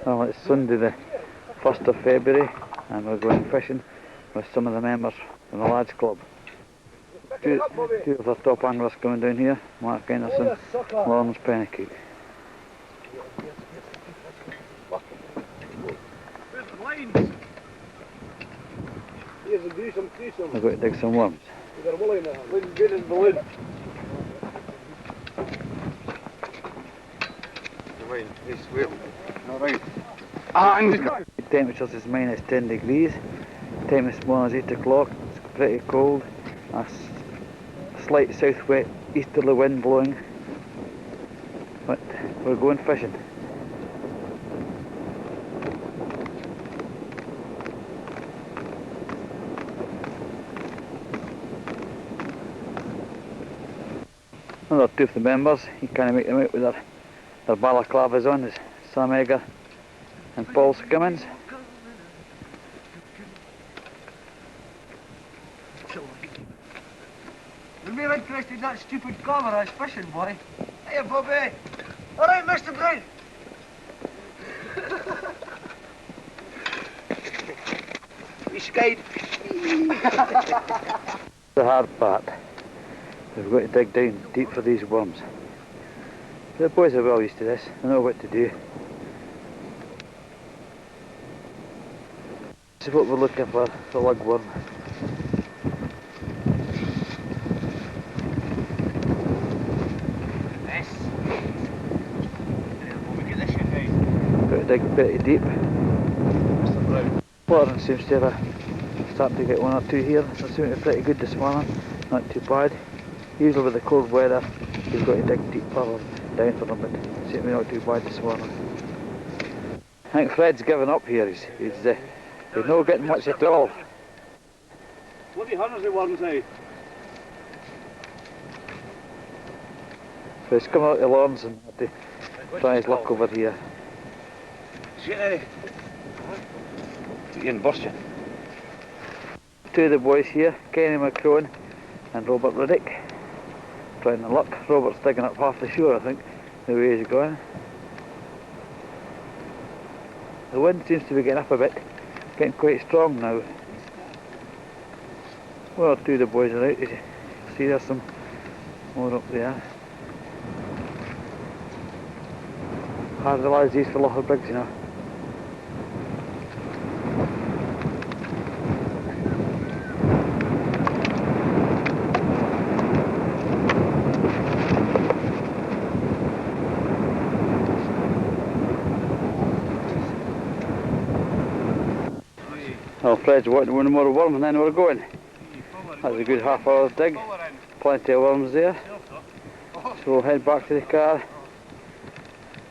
Well, it's Sunday the 1st of February and we're going fishing with some of the members from the lads club. Two of the top anglers coming down here, Mark Henderson, Lawrence Pennycook. We've got to dig some worms. Temperatures is minus 10 degrees. Time this morning is 8 o'clock. It's pretty cold. A slight southwest easterly wind blowing. But we're going fishing. Another two of the members, you can't make them out with their balaclavas on, is Sam Egger and Paul Skimmins. You're real interested in that stupid camera I was fishing, boy. Hey, Bobby. All right, Mr. Brown. We skied. The hard part. We've got to dig down deep for these worms. The boys are well used to this, they know what to do. This is what we're looking for, the lugworm. Yes. We'll get this shit out. Got to dig pretty deep. Mr. Brown. Water seems to have starting to get one or two here. They're seeming to be pretty good this morning, not too bad. Usually with the cold weather, you've got to dig deep further down for them, but it seems to be not too bad this morning. I think Fred's given up here. He's not getting much at all. Bloody hundreds of worms now. So he's come out of the lawns and had to try his luck over here. Ian burst you. Two of the boys here, Kenny McCrone and Robert Riddick, trying their luck. Robert's digging up half the shore, I think, the way he's going. The wind seems to be getting up a bit, getting quite strong now. Well, two of the boys are out. You see there's some more up there. Hard the lads these for Locher Briggs, you know. Well, Fred's wanting one more worm and then we're going. That's a good half hour's dig. Plenty of worms there. So we'll head back to the car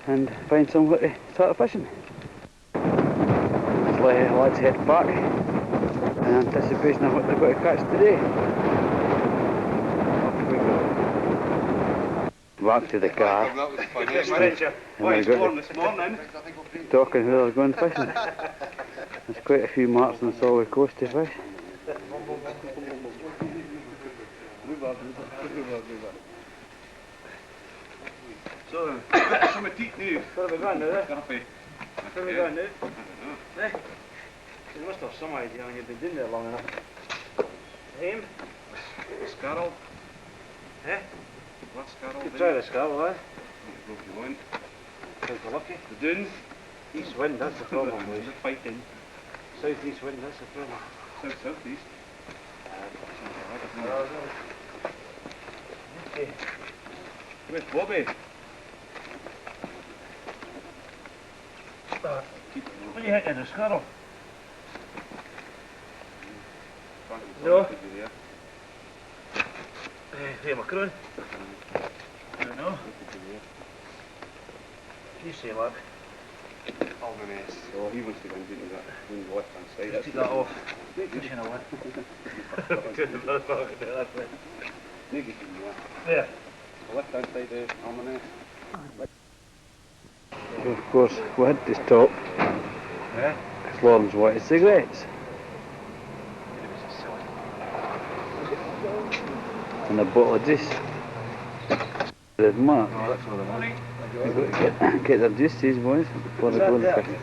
and find somewhere to start fishing. Let's head back in anticipation of what they've got to catch today. Off we go. Back to the car. And we've got to talking who they're going fishing. There's quite a few marks on the Solway coast to fish. So, some of teeth now. Where are we going now? Where are we going now? Eh? You must have some idea when you've been doing there long enough. Aim? Scarrow. Eh? What's Scarrow? You try the Scarrow, eh? Go if you want. How's the lucky? The Dune. East wind, that's the problem, boys. Just fighting. South-east wind, that's the problem. South-southeast. Okay. Where's Bobby? What are you hitting, the Scarrow? No. Hey, McCrone? I don't know. You say, Mark. Alvarez. Oh, he wants to go into that in the left-hand side. Let's take that off. Fishing away. There. The left-hand side of Alvarez. Of course, we had to stop. Yeah? Because Lawrence wanted cigarettes. And a bottle of juice. There's Mark. Oh, that's all the money. We've got to get their juice, these boys, before they go and fishing.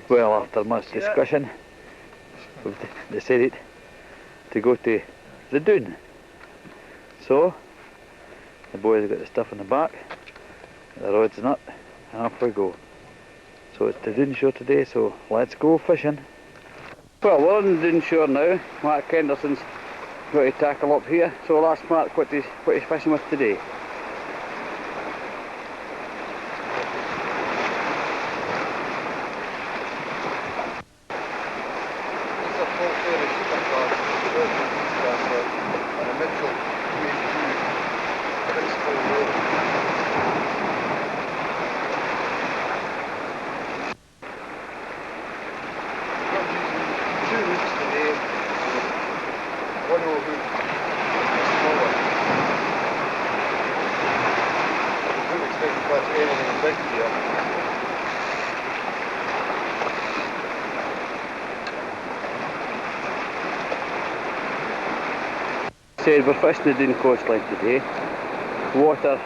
Well, after much discussion, we've decided to go to the dune. So, the boys have got the stuff in the back, the rods and up, and off we go. So it's the dune shore today, so let's go fishing. Well, we're on the dune shore now. Mark Henderson's got to tackle up here, so I'll ask Mark what he's fishing with today. Said we're fishing the dune coastline today. Water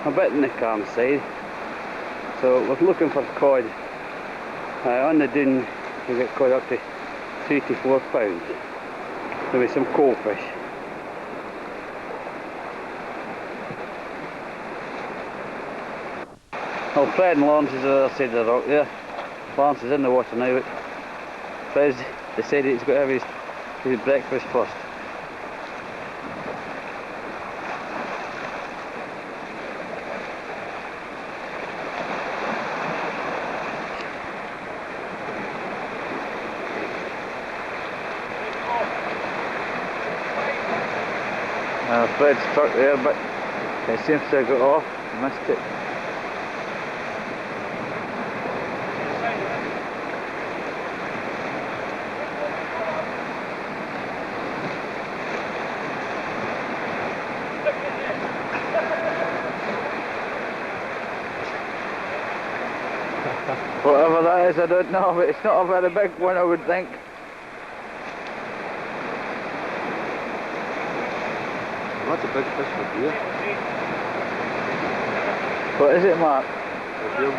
a bit on the calm side, so we're looking for cod. On the dune you get cod up to 3 to 4 pounds. There'll be some coal fish. Well, Fred and Lawrence is on the other side of the rock there. Lawrence is in the water now, but Fred's decided he's got to have his breakfast first. Fred's stuck there, but it seems to have got off, missed it. Whatever that is, I don't know, but it's not a very big one, I would think. That's a big fish for here. What is it, Mark? You're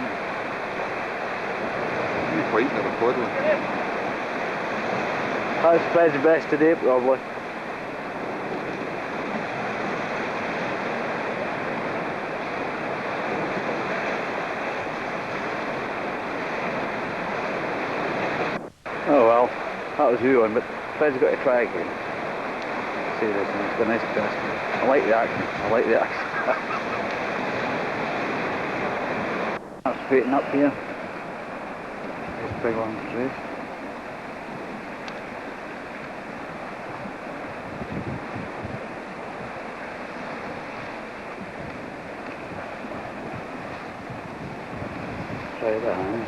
fighting at a cod one. That's Fred's best today, probably. Oh well, that was you one, but Fred's got to try again. See this one, it's got a nice twist. I like the action, I like the action. That's straighten up here. This big long trace. Try that hand.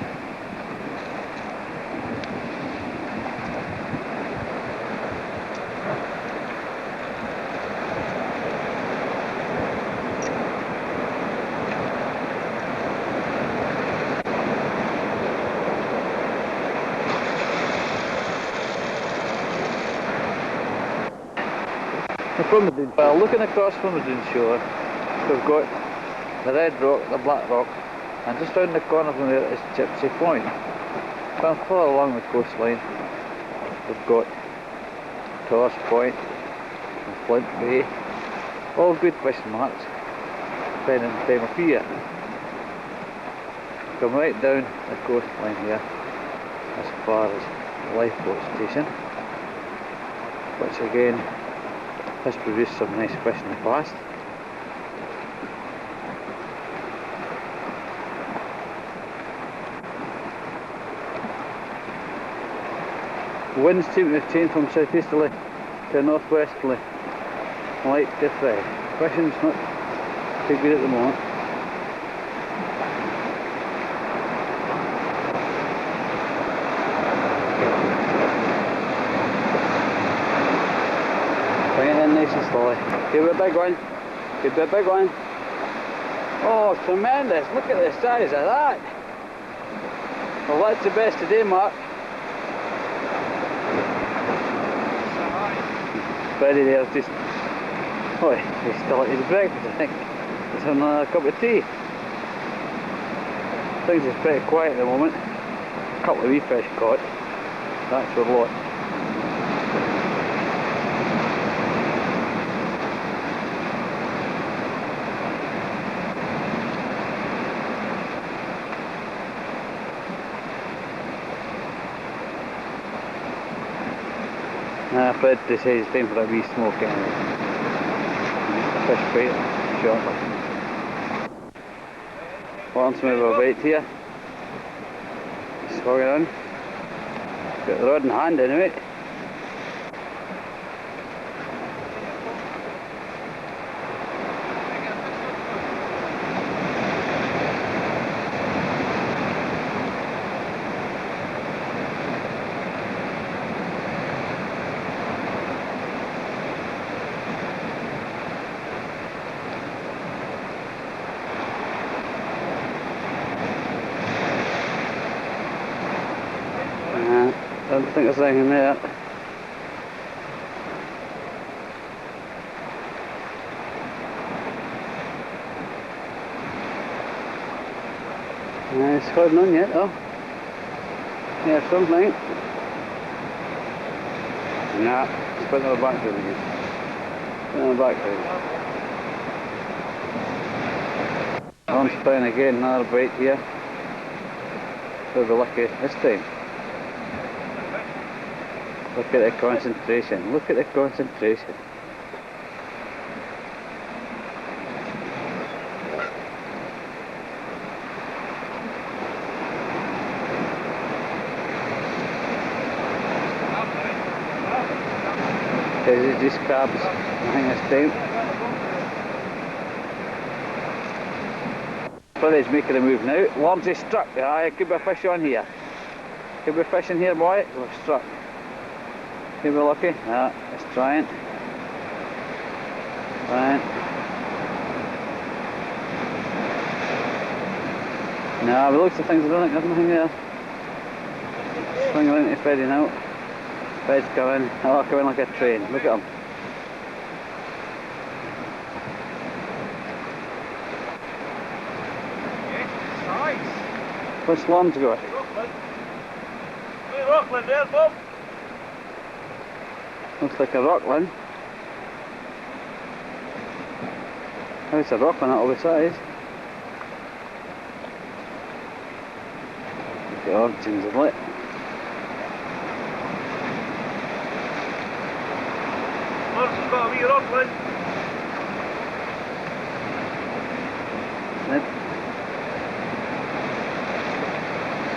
From the dune, well, looking across from the dune shore, we've got the red rock, the black rock, and just round the corner from there is Gypsy Point. Going further along the coastline, we've got Torres Point and Flint Bay, all good fishing marks, depending on the time of year. Come right down the coastline here, as far as the lifeboat station, which again has produced some nice fish in the past. Winds seem to have changed from southeasterly to northwesterly. Light to fresh. Fishing's not too good at the moment. Bring it in nice and slowly. Give it a big one. Give it a big one. Oh, tremendous. Look at the size of that. Well, that's the best today, Mark. Freddie there's just... Oh, he's still at his breakfast, I think. Let's have another cup of tea. Things are pretty quiet at the moment. A couple of wee fish caught. That's your lot. Fred decides it's time for a wee smoke anyway. Fish bait, shortly. Once we have a bite here. Swung it on. Got the rod in hand anyway. I don't think there's anything there. It's holding on yet though. Yeah, something. Nah, it's putting on the back foot again. Putting on the back foot. Once down again, another bite here. We'll be lucky this time. Look at the concentration, look at the concentration. Is it just crabs? I think it's time. Freddy's making a move now. Worms is struck. Aye, could be a fish on here. Could be a fish in here, boy. We're struck. Could be lucky. Yeah, it's trying. Trying. No, but looks of things, I don't think there's nothing there. Swing around to Freddy now. Fred's coming. Oh, coming like a train. Look at him. What's Lamb's got? Hey, Rockland there, Bob. Looks like a Rockland. Oh, it's a Rockland, that'll be size. Look at origins of it. Mark's got a wee Rockland.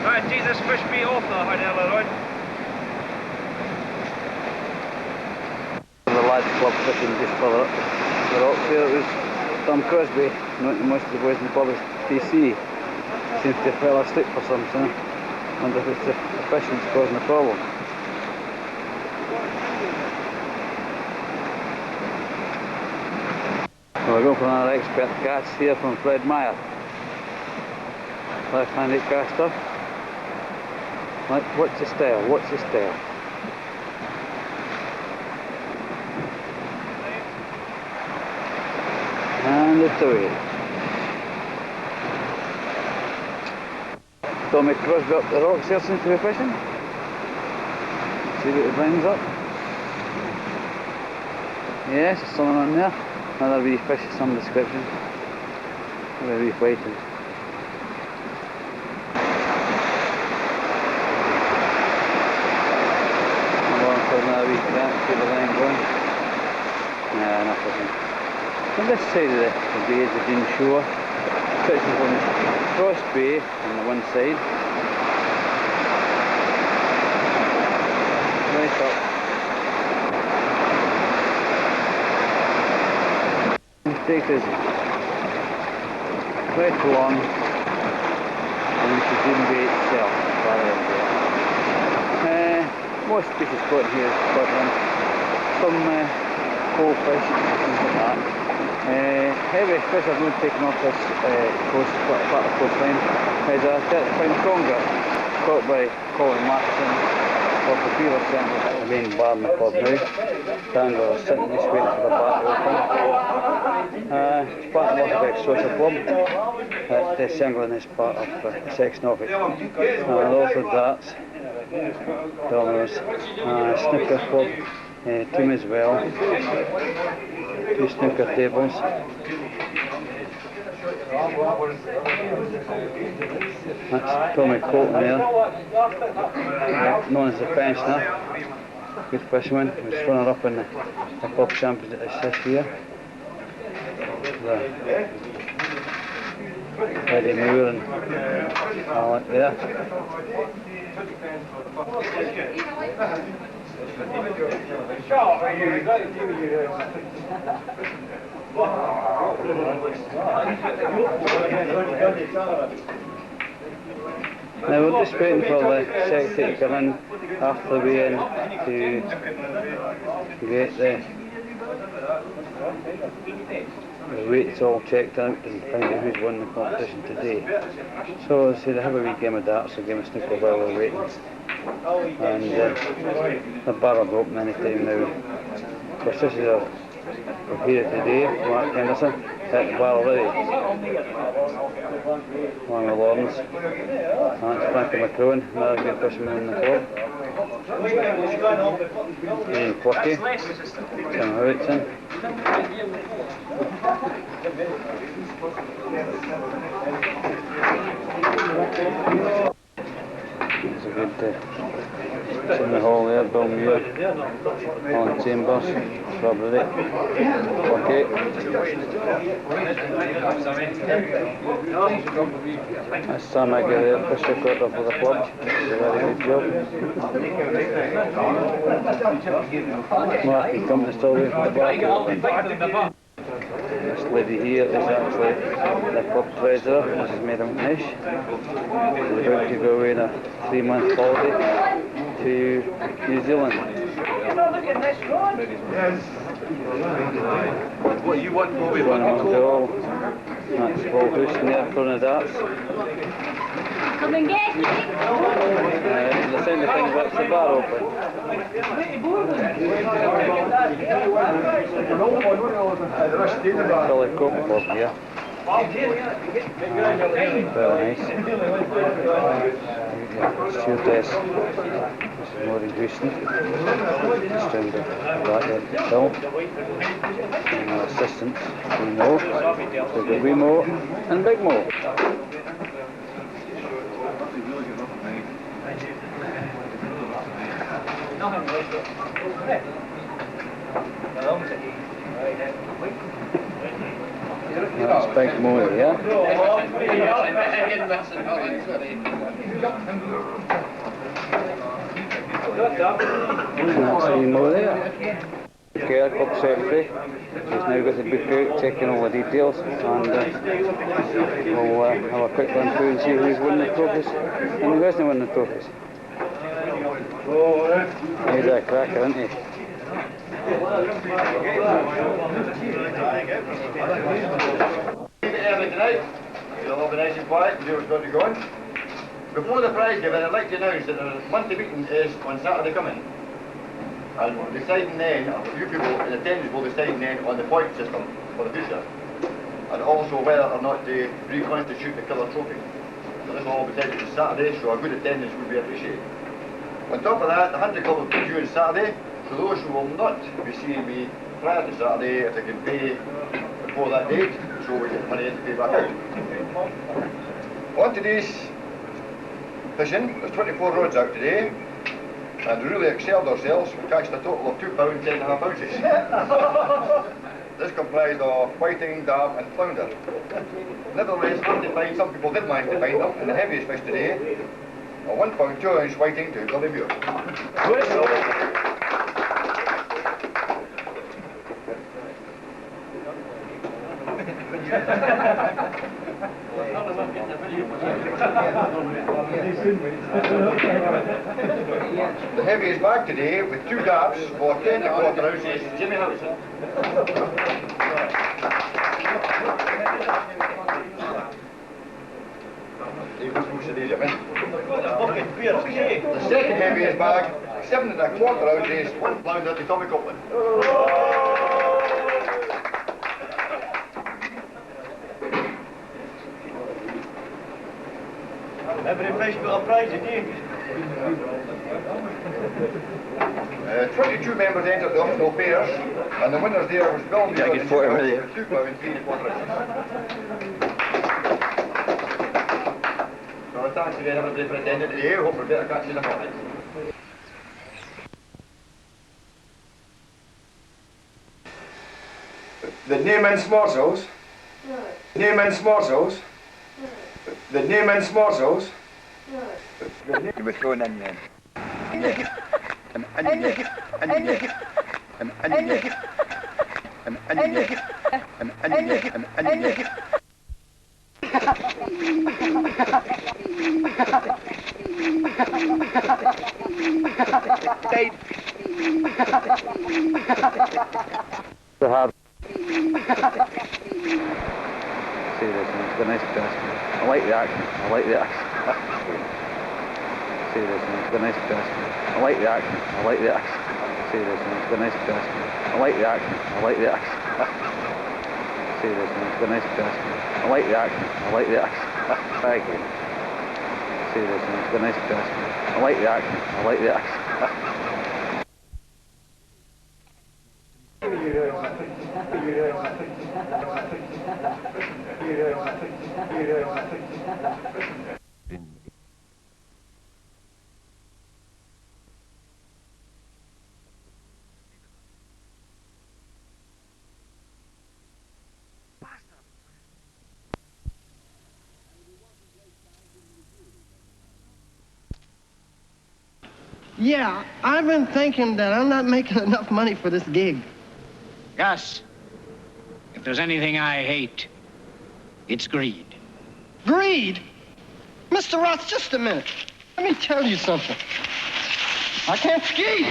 Right, geez, this fish be off the high earlier on. The lads club fishing just further up the rocks there. It was Tom Crosby, not most of the boys in the club is TC. Seems to have fell asleep for something. I wonder if it's the fishing that's causing the problem. Well, we're going for another expert cast here from Fred Meyer. Left-handed caster. Like, what's the style? What's the style? And it's away. Tommy Crosby up the rocks here since we were fishing. See what it brings up. Yes, there's something on there. Another wee fish of some description. Another wee whiting. Another wee cramp, keep the line going. Nah, nothing. On this side of the bay is the Dean Shore. Fishing from Cross Bay on the one side. Right up. Take this right along into Dean Bay itself, rather than there. Most species caught here in Scotland, some coal fish, things like that. Heavy fish I've not taken off this coast, part of the coastline, is a 30-pound conger caught by Colin Matheson Well, the field assembly at the main bar in the club now. Dangler is sitting just waiting for the bar to open. It's part of Lochbeck Social Club. The assembling is part of the section of it. Also darts, dominoes, snooker club, team as well. 2 snooker tables. That's Tommy Colton there, known as the pensioner, good fisherman, he was runner-up in the club championship this year. Eddie Moore and Alec there. Now we're just waiting for the secretary to come in after the weigh-in to get the weights all checked out and find out who's won the competition today. So as I say, they have a wee game of darts or game of snooker while we're waiting. And the bar will open any time now. Of course, this is we're here today, Mark Henderson, at the bar already. Along with Lawrence. And that's Frankie McCrowan, another good fisherman in the club. Ian Quirky, Tim Howitson. There's a good in the hall there, Bill Muir, Alan Chambers, Rob Riddick, Quirky. That's Sam Agger there, fisher quarter for the club. Did a very good job. Marky Company still waiting for the bar. This lady here is actually the club treasurer, Mrs. Mary McNish. She's about to go away on a 3-month holiday to New Zealand. Yes. What you want, Bobby? Montreal. That's Paul Houston there for the darts. Come and get me! The same thing about the bar open. Billy Coke Club here. Very nice. Stewardess, Mrs. Maureen Houston. Just round the back there, Phil. And our assistants, we Mo. We've got Wee Mo and Big Mo. That's Big Mo here. That's Wee Mo there. Care Club Secretary. He's now got the book out, checking all the details, and we'll have a quick run through and see who's won the trophies and who hasn't won the trophies. He's a cracker, isn't he? Early tonight, you'll all be nice and quiet and do what's got to go on. Before the prize giving, I'd like to announce that the monthly meeting is on Saturday coming. And we're deciding then, a few people in attendance will decide then on the point system for the future. And also whether or not they reconstitute the colour trophy. So this will all be decided on Saturday, so a good attendance would be appreciated. On top of that, the Hunter Club will put you on Saturday, so those who will not be seeing me prior to Saturday, if they can pay before that date, so we get the money in to pay back out. On today's fishing, there's 24 rods out today, and we really excelled ourselves. We catched a total of 2 pounds, 10.5 ounces. This comprised of whiting, dab and flounder. Nevertheless, some people did manage to find them, and the heaviest fish today, a 1 pound 2 ounce whiting to Gully Muir. The heaviest bag today with 2 dabs for 10.25 ounces, Jimmy Howison. The second heaviest bag, 7 1/4 ounces, £1 at the Tommy Copeland. Every fish got a prize again. 22 members entered the optional pairs, and the winners there was Bill Yeah, get 40 with you. £2 3/4 ounces. So thanks again everybody for attending today. Hope we'll better catch you in a fortnight. The name and morsels. Name and morsels. The name and morsels. You were thrown in then. The hard. See this one, it's got a nice twist. I like the action, I like the action. See this one, it's got a nice twist. I like the action, I like the action. See this one, it's got a nice twist. I like the action, I like the action. See this one, it's got a nice twist. I like the action, I like the action. Thank you. See this one, it's got a nice twist. I like the action, I like the action. Yeah, I've been thinking that I'm not making enough money for this gig. Gus, if there's anything I hate, it's greed. Greed? Mr. Ross, just a minute. Let me tell you something. I can't ski.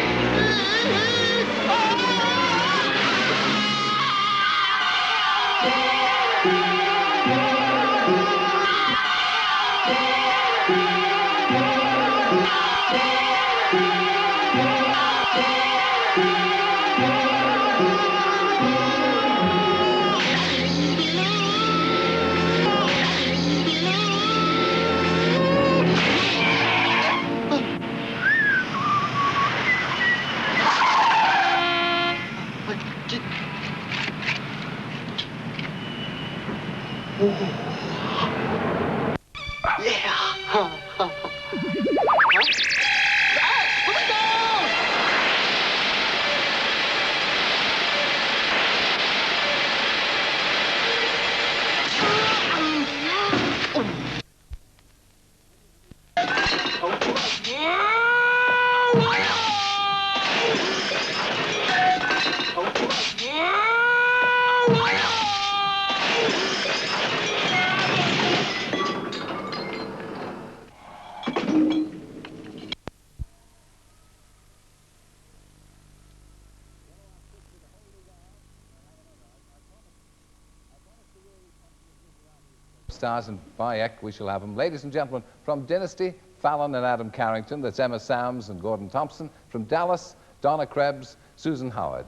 Stars and Bayek, we shall have them. Ladies and gentlemen, from Dynasty, Fallon and Adam Carrington, that's Emma Sams and Gordon Thompson. From Dallas, Donna Krebs, Susan Howard.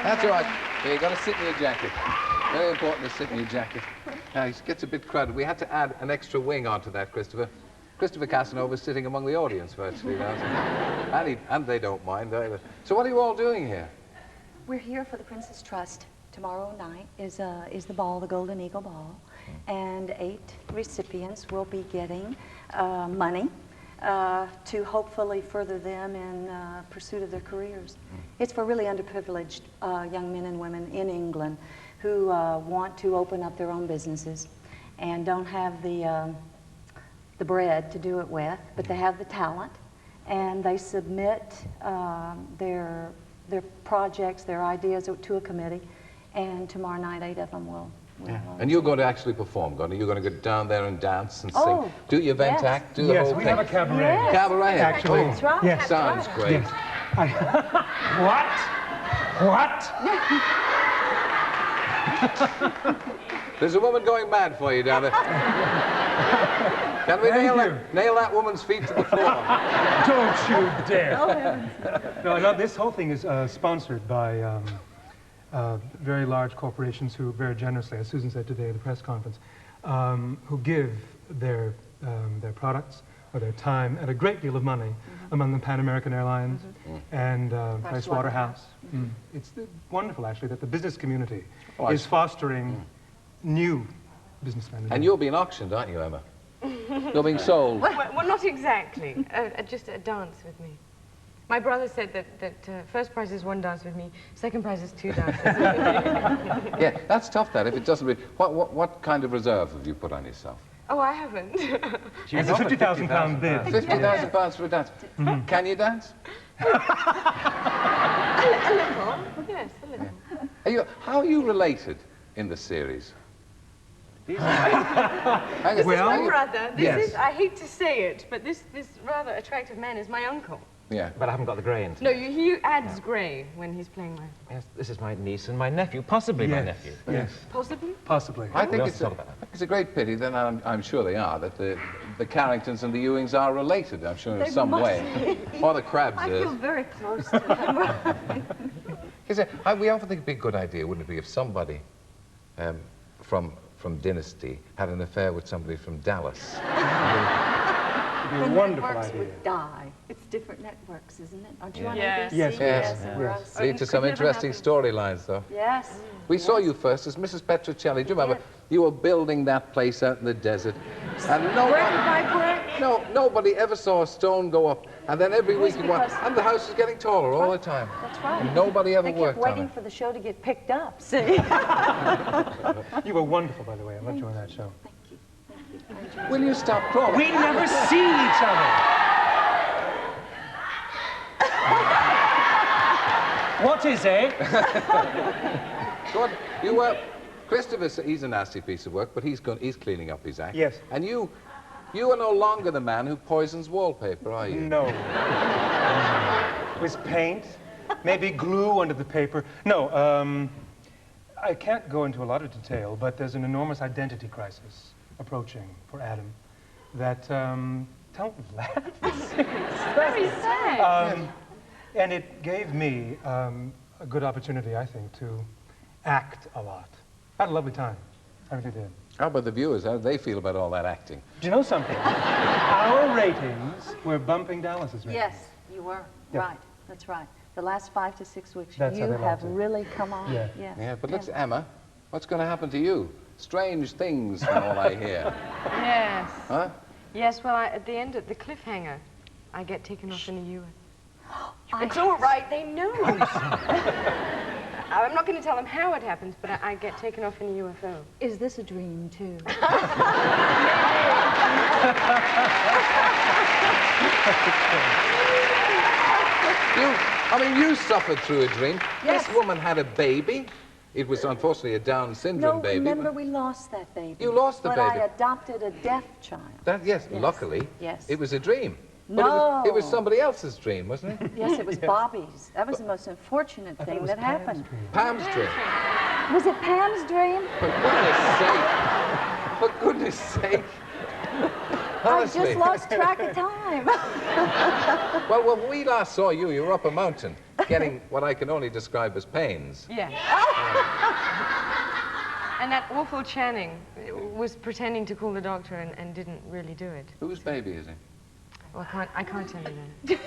That's all right. You've got to sit in your jacket. Very important to sit in your jacket. It gets a bit crowded. We had to add an extra wing onto that, Christopher. Christopher Casanova's sitting among the audience virtually now. And they don't mind either. So what are you all doing here? We're here for the Princess Trust. Tomorrow night is the ball, the Golden Eagle Ball, and 8 recipients will be getting money to hopefully further them in pursuit of their careers. It's for really underprivileged young men and women in England who want to open up their own businesses and don't have the bread to do it with, but they have the talent and they submit their projects, their ideas to a committee, and tomorrow night 8 of them will. And you're going to actually perform, Gordon. You're going to go down there and dance and sing. Oh, Do your vent yes. act, do the Yes, whole we thing. have a cabaret. Yes. Cabaret, Actually. That's right. Yes. Sounds great. Yes. What? There's a woman going mad for you down there. Can we Thank you. nail that woman's feet to the floor? Don't you dare. Oh, heavens. No, this whole thing is sponsored by very large corporations who very generously, as Susan said today at the press conference, who give their products or their time at a great deal of money, among them Pan American Airlines and Price Waterhouse. It's wonderful, actually, that the business community is fostering new businessmen. And you're being auctioned, aren't you, Emma? You're being sold. Well, not exactly. Just a dance with me. My brother said that first prize is 1 dance with me, second prize is 2 dances. Yeah, that's tough, that, if it doesn't really... What kind of reserve have you put on yourself? Oh, I haven't. It's a £50,000 bid. £50,000 for a dance. Can you dance? A little. Yes, a little. How are you related in the series? This is my brother. Yes. I hate to say it, but this rather attractive man is my uncle. Yeah. But I haven't got the grey into No, he adds grey when he's playing my... Yes, this is my niece and my nephew, possibly my nephew. Yes. Possibly? Possibly. I think it's a great pity, then I'm sure they are, that the Carringtons and the Ewings are related, I'm sure, in some way. Or the Crabs I is. feel very close to them. We often think it'd be a good idea, wouldn't it be, if somebody from Dynasty had an affair with somebody from Dallas. It'd be a The wonderful networks idea. would die. It's different networks, isn't it? Aren't you on Yes. ABC? Yes, Yes. and we're on Lead to some interesting storylines, though. Yes. We saw you first as Mrs. Petrocelli. Do you remember? You were building that place out in the desert. And nobody ever saw a stone go up. And then every week you went, and the house is getting taller all the time. That's right. And nobody ever They worked kept on waiting it. for the show to get picked up, see? You were wonderful, by the way. I loved you on that show. Thank you. Thank you. I enjoyed it. Will you stop crawling? We never see each other. What is it? Good. Christopher, he's a nasty piece of work, but he's cleaning up his act. Yes. And you are no longer the man who poisons wallpaper, are you? No. With paint, maybe glue under the paper. No, I can't go into a lot of detail, but there's an enormous identity crisis approaching for Adam that, don't laugh. It's very sad. And it gave me a good opportunity, I think, to act a lot. I had a lovely time. I really did. How about the viewers? How do they feel about all that acting? Do you know something? Our ratings were bumping Dallas's ratings. Yes, you were. Yeah. Right. That's right. The last 5 to 6 weeks, That's how you they have liked it. really come on. Yeah. Yes. Yeah, but look, Emma, what's going to happen to you? Strange things from all I hear. Yes. Huh? Yes, well, at the end of the cliffhanger, I get taken off in a UFO. It's all right, they know. I'm not going to tell them how it happens, but I get taken off in a UFO. Is this a dream, too? You suffered through a dream. Yes. This woman had a baby. It was unfortunately a Down syndrome No, baby. remember we lost that baby. You lost the but baby. I adopted a deaf child. Yes, luckily. Yes. It was a dream. No. But it was somebody else's dream, wasn't it? Yes, it was Bobby's. That was the most unfortunate thing that happened. Pam's dream. Was it Pam's dream? For goodness sake. Honestly. I just lost track of time. Well, when we last saw you, you were up a mountain, getting what I can only describe as pains. Yeah. And that awful Channing was pretending to call the doctor and didn't really do it. Whose baby is he? Well, I can't tell you that.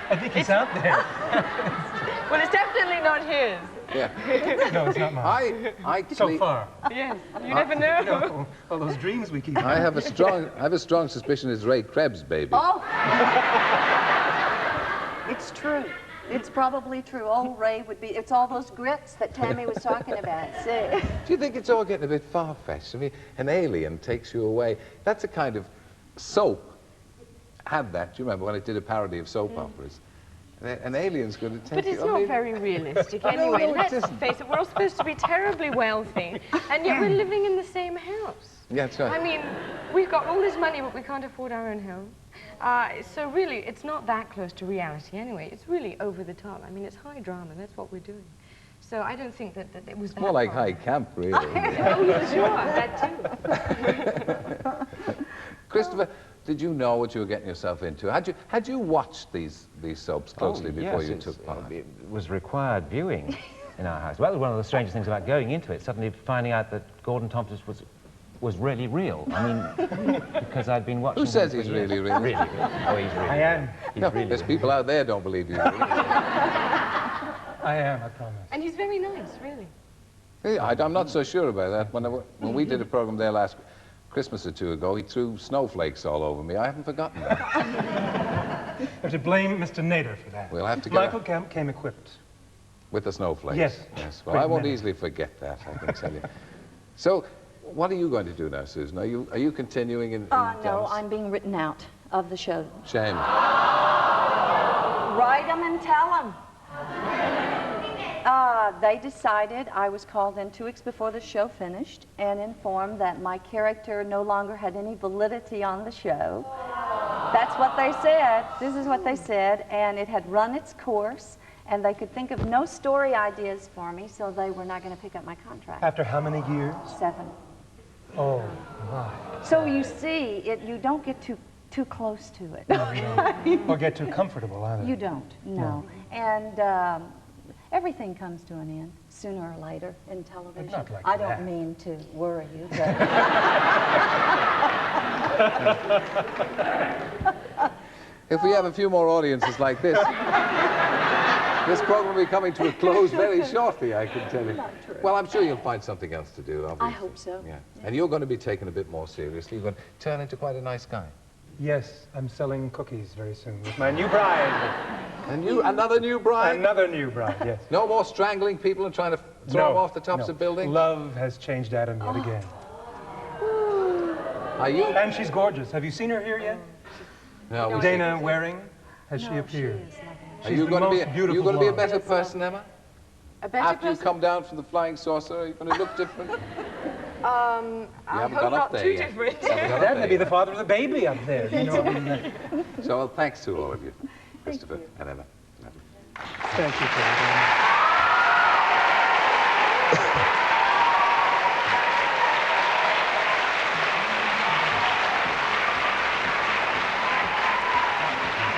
I think he's out there. Well, it's definitely not his. Yeah. No, it's not mine. So far. Yes, you never know. No, all those dreams we keep. I have a strong suspicion it's Ray Krebs' baby. Oh! It's true. It's probably true. Old Ray would be, it's all those grits that Tammy was talking about. See? Do you think it's all getting a bit far-fetched? I mean, an alien takes you away. That's a kind of soap. had that. Do you remember when it did a parody of soap operas? And aliens going to take But it's not very realistic anyway. No, Let's face it, we're all supposed to be terribly wealthy, and yet we're living in the same house. Yeah, that's right. I mean, we've got all this money, but we can't afford our own home. So really, it's not that close to reality anyway. It's really over the top. I mean, it's high drama. That's what we're doing. So I don't think that it was that More like far. high camp, really. Oh, yeah, sure, that too. Christopher, did you know what you were getting yourself into? Had you watched these soaps closely before you took part? It was required viewing in our house. Well, that was one of the strangest things about going into it, suddenly finding out that Gordon Thompson was really real. I mean, because I'd been watching. Who says him for he's years. really real? Really real. Oh, he's really. I am. He's No, really there's real. people out there don't believe you. I am, I promise. And he's very nice, really. I'm not so sure about that. When we did a program there last Christmas or two ago, he threw snowflakes all over me. I haven't forgotten that. You have to blame Mr. Nader for that. We'll have to get Michael came equipped. with the snowflakes. Yes. Yes. Well, Great I won't memory. easily forget that, I can tell you. So, what are you going to do now, Susan? Are you continuing in No, Dallas? I'm being written out of the show. Shame. Write them and tell them. They decided, I was called in 2 weeks before the show finished and informed that my character no longer had any validity on the show. That's what they said. This is what they said, and it had run its course, and they could think of no story ideas for me, so they were not going to pick up my contract. After how many years? 7. Oh, my. So you see, you don't get too close to it. No, you don't. Or get too comfortable either. You don't, no. And everything comes to an end, sooner or later, in television. Not like I that. don't mean to worry you, but... If we have a few more audiences like this, this program will be coming to a close very shortly, I can tell you. Not true. Well, I'm sure you'll find something else to do, obviously. I hope so. Yeah. And you're going to be taken a bit more seriously. You're going to turn into quite a nice guy. Yes, I'm selling cookies very soon with my new bride. Another new bride? Another new bride, yes. No more strangling people and trying to throw them off the tops of buildings? Love has changed Adam yet again. Are you? And she's gorgeous. Have you seen her here yet? No, Dana Waring, has she appeared? Are you going to be a better person, Emma? A better After you person? come down from the flying saucer, are you going to look different? I haven't hope gone up not there too yet. different. That may be the father of the baby up there. You know? So, well, thanks to all of you, Christopher and Emma. Thank you for that.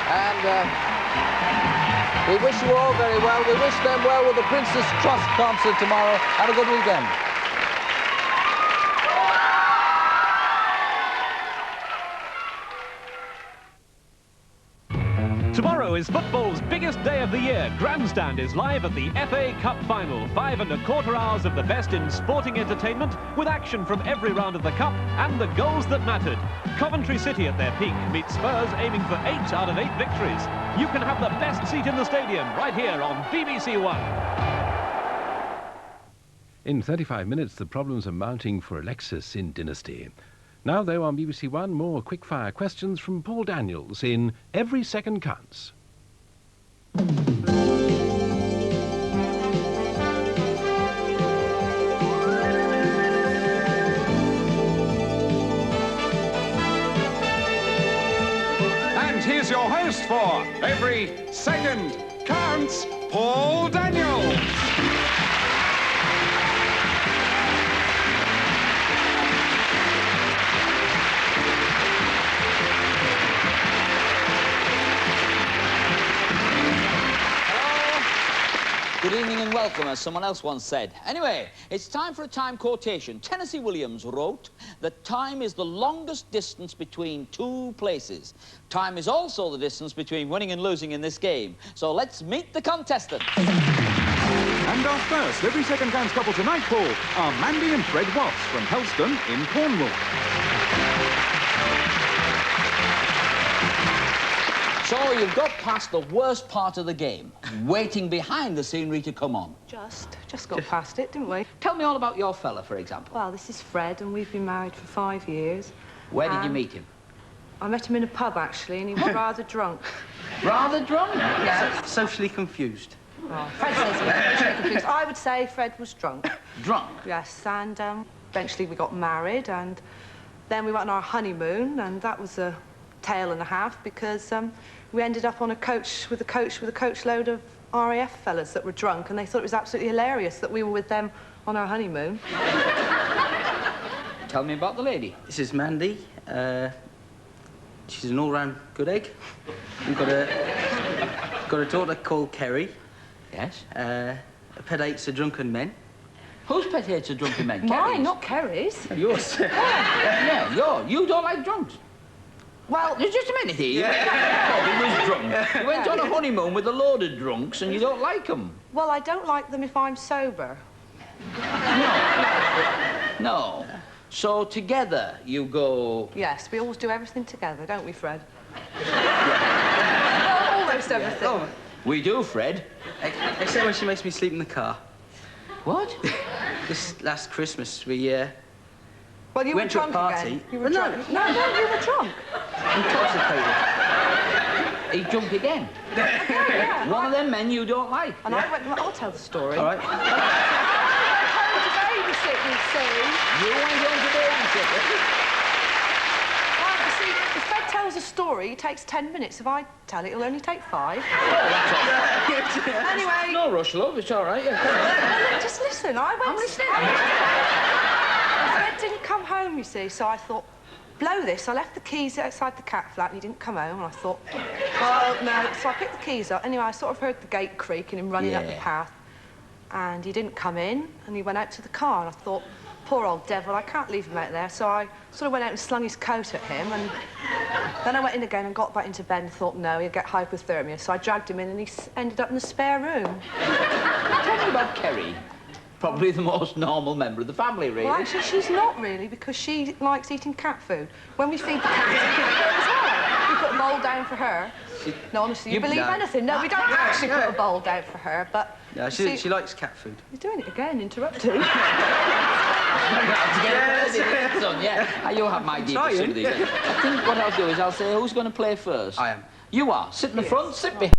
And we wish you all very well. We wish them well with the Princess Trust concert tomorrow. Have a good weekend. Tomorrow is football's biggest day of the year. Grandstand is live at the FA Cup Final. 5¼ hours of the best in sporting entertainment with action from every round of the Cup and the goals that mattered. Coventry City at their peak meet Spurs aiming for 8 out of 8 victories. You can have the best seat in the stadium right here on BBC One. In 35 minutes, the problems are mounting for Alexis in Dynasty. Now, though, on BBC One, more quick-fire questions from Paul Daniels in Every Second Counts. And here's your host for Every Second Counts, Paul Daniels. Good evening and welcome, as someone else once said. Anyway, it's time for a time quotation. Tennessee Williams wrote that time is the longest distance between 2 places. Time is also the distance between winning and losing in this game. So let's meet the contestants. And our first Every Second Counts couple tonight, Paul, are Mandy and Fred Watts from Helston in Cornwall. So you've got past the worst part of the game, waiting behind the scenery to come on. Just got past it, didn't we? Tell me all about your fella, for example. Well, this is Fred, and we've been married for 5 years. Where did you meet him? I met him in a pub, actually, and he was rather drunk. Rather drunk? Yeah. Socially confused. Oh, Fred says he was socially confused. I would say Fred was drunk. Drunk? Yes, and eventually we got married, and then we went on our honeymoon, and that was a tale and a half, because we ended up on a coach with a coach load of RAF fellas that were drunk, and they thought it was absolutely hilarious that we were with them on our honeymoon. Tell me about the lady. This is Mandy. She's an all-round good egg. We've got a daughter called Kerry. Yes. Her pet hates the drunken men. Whose pet hates the drunken men? Mine, Kerry's? not Kerry's. Yours. Yeah, you don't like drunks. Well, just a minute here. He was drunk. You went on a honeymoon with a load of drunks and you don't like them. Well, I don't like them if I'm sober. No. So together you go... Yes, we always do everything together, don't we, Fred? Well, almost everything. Oh. We do, Fred. Except when she makes me sleep in the car. What? This last Christmas, we well, you went were to a drunk party. again. You were drunk. No, you were drunk. Intoxicated. He's drunk again. Yeah. One of them men you don't like. And I went, I'll tell the story. All right. You went home to babysit. Right, you see, if Fred tells a story, it takes 10 minutes. If I tell it, it'll only take 5. Anyway... No rush, love. It's all right. Yeah, come on. Well, look, just listen. I'm listening. Fred didn't come home, you see, so I thought, blow this. I left the keys outside the cat flat and he didn't come home, and I thought, well, no. So I picked the keys up. Anyway, I sort of heard the gate creak and him running up the path. And he didn't come in, and he went out to the car, and I thought, poor old devil, I can't leave him out there. So I sort of went out and slung his coat at him, and then I went in again and got back into bed and thought, no, he'll get hypothermia. So I dragged him in, and he ended up in the spare room. Tell me about Kerry. Probably the most normal member of the family, really. Well, actually, she's not really, because she likes eating cat food. When we feed the cat, we feed her as well. We put a bowl down for her. No, honestly, you believe anything? No, we don't actually put a bowl down for her, but... Yeah, she likes cat food. You're doing it again, interrupting. Yeah, you have my deep sympathy. I think what I'll do is I'll say, who's going to play first? I am. You are. Sit in the front, sit behind.